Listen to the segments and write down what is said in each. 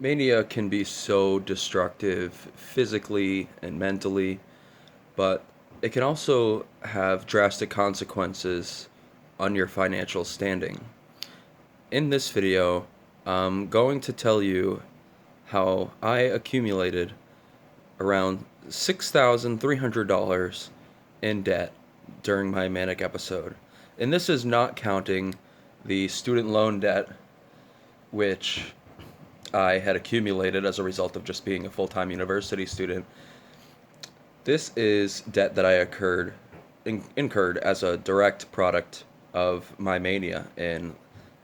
Mania can be so destructive physically and mentally, but it can also have drastic consequences on your financial standing. In this video, I'm going to tell you how I accumulated around $6,300 in debt during my manic episode. And this is not counting the student loan debt, which I had accumulated as a result of just being a full-time university student. This is debt that I incurred as a direct product of my mania and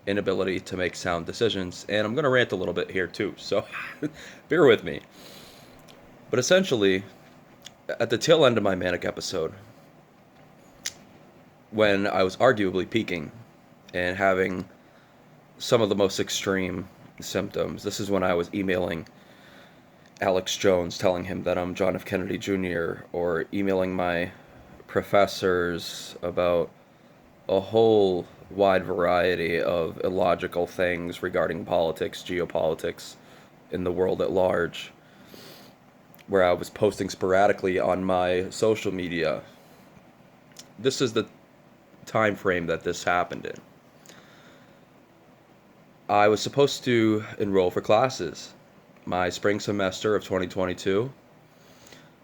inability to make sound decisions. And I'm going to rant a little bit here too, so bear with me. But essentially, at the tail end of my manic episode, when I was arguably peaking and having some of the most extreme symptoms, this is when I was emailing Alex Jones telling him that I'm John F. Kennedy Jr., or emailing my professors about a whole wide variety of illogical things regarding politics, geopolitics, in the world at large, where I was posting sporadically on my social media. This is the time frame that this happened in. I was supposed to enroll for classes my spring semester of 2022,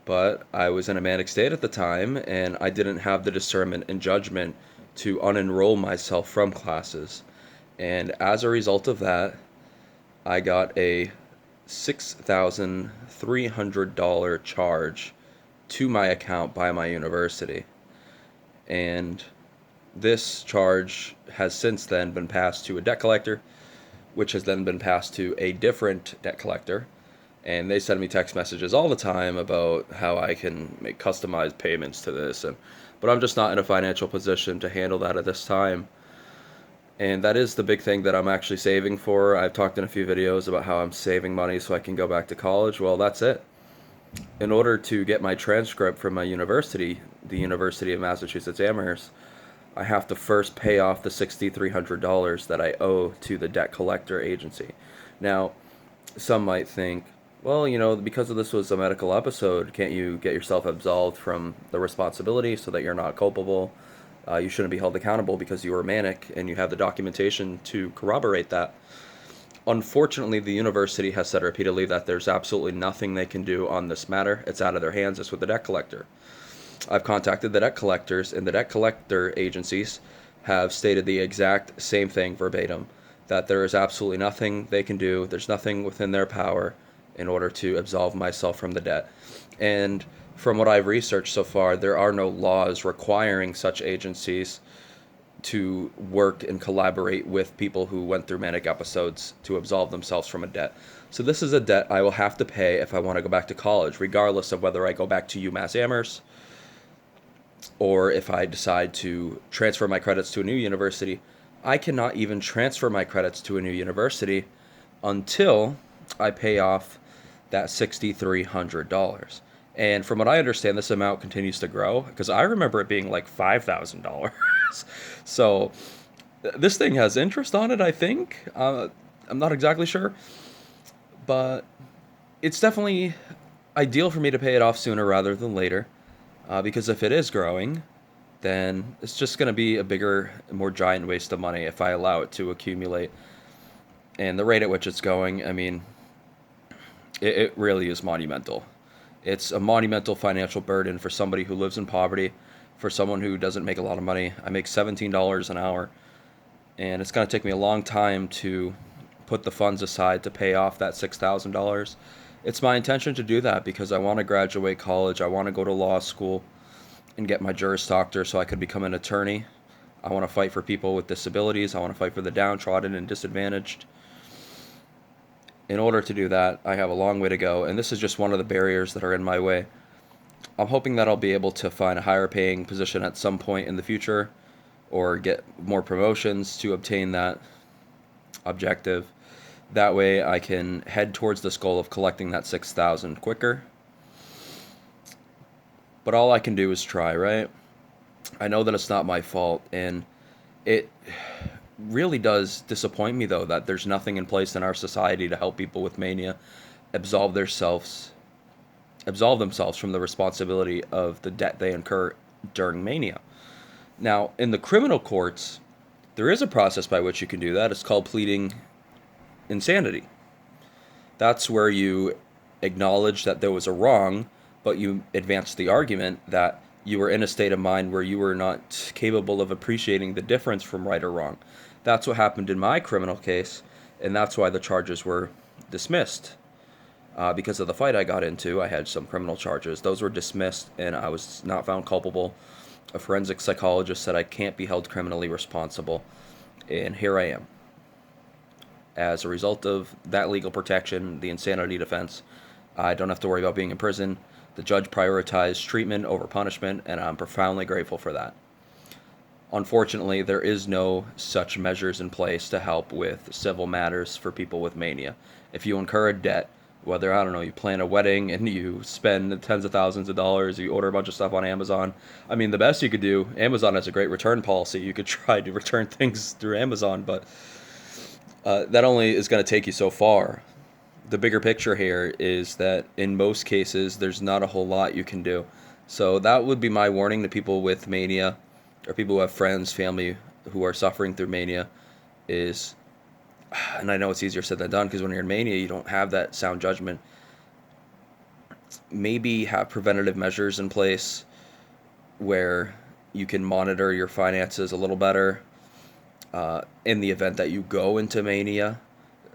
but I was in a manic state at the time, and I didn't have the discernment and judgment to unenroll myself from classes. And as a result of that, I got a $6,300 charge to my account by my university. And this charge has since then been passed to a debt collector, which has then been passed to a different debt collector. And they send me text messages all the time about how I can make customized payments to this. But I'm just not in a financial position to handle that at this time. And that is the big thing that I'm actually saving for. I've talked in a few videos about how I'm saving money so I can go back to college. Well, that's it. In order to get my transcript from my university, the University of Massachusetts Amherst, I have to first pay off the $6,300 that I owe to the debt collector agency. Now, some might think, well, because of this was a medical episode, can't you get yourself absolved from the responsibility so that you're not culpable? You shouldn't be held accountable because you were manic and you have the documentation to corroborate that. Unfortunately, the university has said repeatedly that there's absolutely nothing they can do on this matter. It's out of their hands. It's with the debt collector. I've contacted the debt collectors, and the debt collector agencies have stated the exact same thing verbatim, that there is absolutely nothing they can do. There's nothing within their power in order to absolve myself from the debt. And from what I've researched so far, there are no laws requiring such agencies to work and collaborate with people who went through manic episodes to absolve themselves from a debt. So this is a debt I will have to pay if I want to go back to college, regardless of whether I go back to UMass Amherst or if I decide to transfer my credits to a new university. I cannot even transfer my credits to a new university until I pay off that $6,300. And from what I understand, this amount continues to grow, because I remember it being like $5,000. So this thing has interest on it, I think. I'm not exactly sure, but it's definitely ideal for me to pay it off sooner rather than later, because if it is growing, then it's just going to be a bigger, more giant waste of money if I allow it to accumulate. And the rate at which it's going, I mean, it really is monumental. It's a monumental financial burden for somebody who lives in poverty, for someone who doesn't make a lot of money. I make $17 an hour, and it's going to take me a long time to put the funds aside to pay off that $6,000. It's my intention to do that because I want to graduate college. I want to go to law school and get my Juris Doctor so I could become an attorney. I want to fight for people with disabilities. I want to fight for the downtrodden and disadvantaged. In order to do that, I have a long way to go, and this is just one of the barriers that are in my way. I'm hoping that I'll be able to find a higher paying position at some point in the future, or get more promotions to obtain that objective. That way I can head towards this goal of collecting that $6,000 quicker. But all I can do is try, right? I know that it's not my fault, and it really does disappoint me, though, that there's nothing in place in our society to help people with mania absolve themselves absolve themselves from the responsibility of the debt they incur during mania. Now, in the criminal courts, there is a process by which you can do that. It's called pleading insanity. That's where you acknowledge that there was a wrong, but you advance the argument that you were in a state of mind where you were not capable of appreciating the difference from right or wrong. That's what happened in my criminal case, and that's why the charges were dismissed. Because of the fight I got into, I had some criminal charges. Those were dismissed, and I was not found culpable. A forensic psychologist said I can't be held criminally responsible, and here I am. As a result of that legal protection, the insanity defense, I don't have to worry about being in prison. The judge prioritized treatment over punishment, and I'm profoundly grateful for that. Unfortunately, there is no such measures in place to help with civil matters for people with mania. If you incur a debt, whether, I don't know, you plan a wedding and you spend tens of thousands of dollars, you order a bunch of stuff on Amazon. I mean, the best you could do, Amazon has a great return policy. You could try to return things through Amazon, but that only is going to take you so far. The bigger picture here is that in most cases, there's not a whole lot you can do. So that would be my warning to people with mania, or people who have friends, family who are suffering through mania, is, and I know it's easier said than done, because when you're in mania, you don't have that sound judgment. Maybe have preventative measures in place where you can monitor your finances a little better in the event that you go into mania.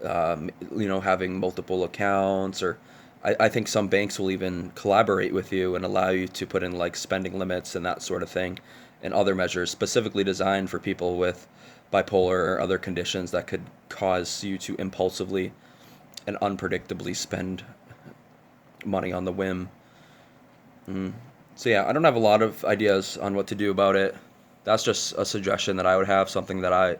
Having multiple accounts, or I think some banks will even collaborate with you and allow you to put in like spending limits and that sort of thing, and other measures specifically designed for people with bipolar or other conditions that could cause you to impulsively and unpredictably spend money on the whim. So yeah, I don't have a lot of ideas on what to do about it. That's just a suggestion that I would have, something that I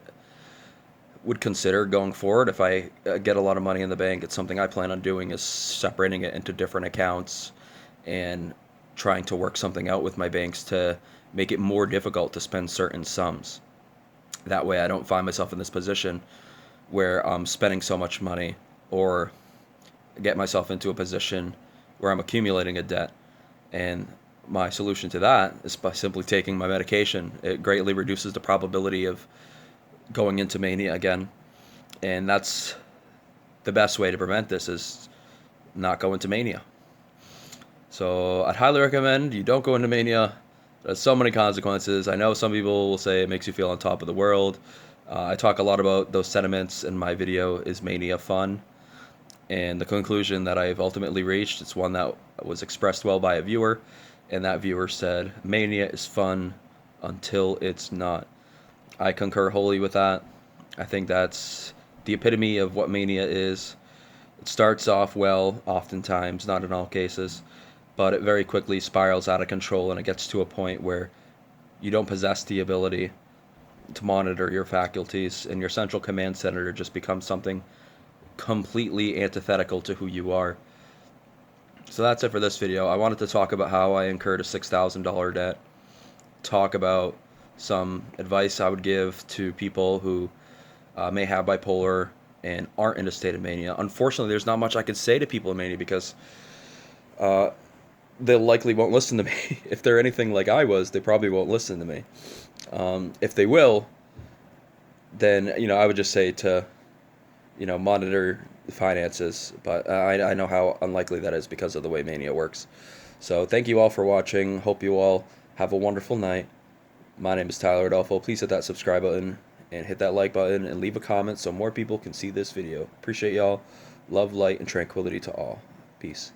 would consider going forward. If I get a lot of money in the bank, it's something I plan on doing, is separating it into different accounts and trying to work something out with my banks to make it more difficult to spend certain sums. That way I don't find myself in this position where I'm spending so much money, or get myself into a position where I'm accumulating a debt. And my solution to that is by simply taking my medication. It greatly reduces the probability of going into mania again, and that's the best way to prevent this, is not go into mania. So I'd highly recommend you don't go into mania. There's so many consequences. I know some people will say it makes you feel on top of the world. I talk a lot about those sentiments in my video, Is Mania Fun? And the conclusion that I've ultimately reached, it's one that was expressed well by a viewer, and that viewer said, mania is fun until it's not. I concur wholly with that. I think that's the epitome of what mania is. It starts off well, oftentimes, not in all cases, but it very quickly spirals out of control, and it gets to a point where you don't possess the ability to monitor your faculties, and your central command center just becomes something completely antithetical to who you are. So that's it for this video. I wanted to talk about how I incurred a $6,000 debt, talk about some advice I would give to people who may have bipolar and aren't in a state of mania. Unfortunately, there's not much I could say to people in mania, because they likely won't listen to me. If they're anything like I was, they probably won't listen to me. If they will, then I would just say to monitor finances, but I know how unlikely that is because of the way mania works. So thank you all for watching. Hope you all have a wonderful night. My name is Tyler Adolfo. Please hit that subscribe button and hit that like button and leave a comment so more people can see this video. Appreciate y'all. Love, light, and tranquility to all. Peace.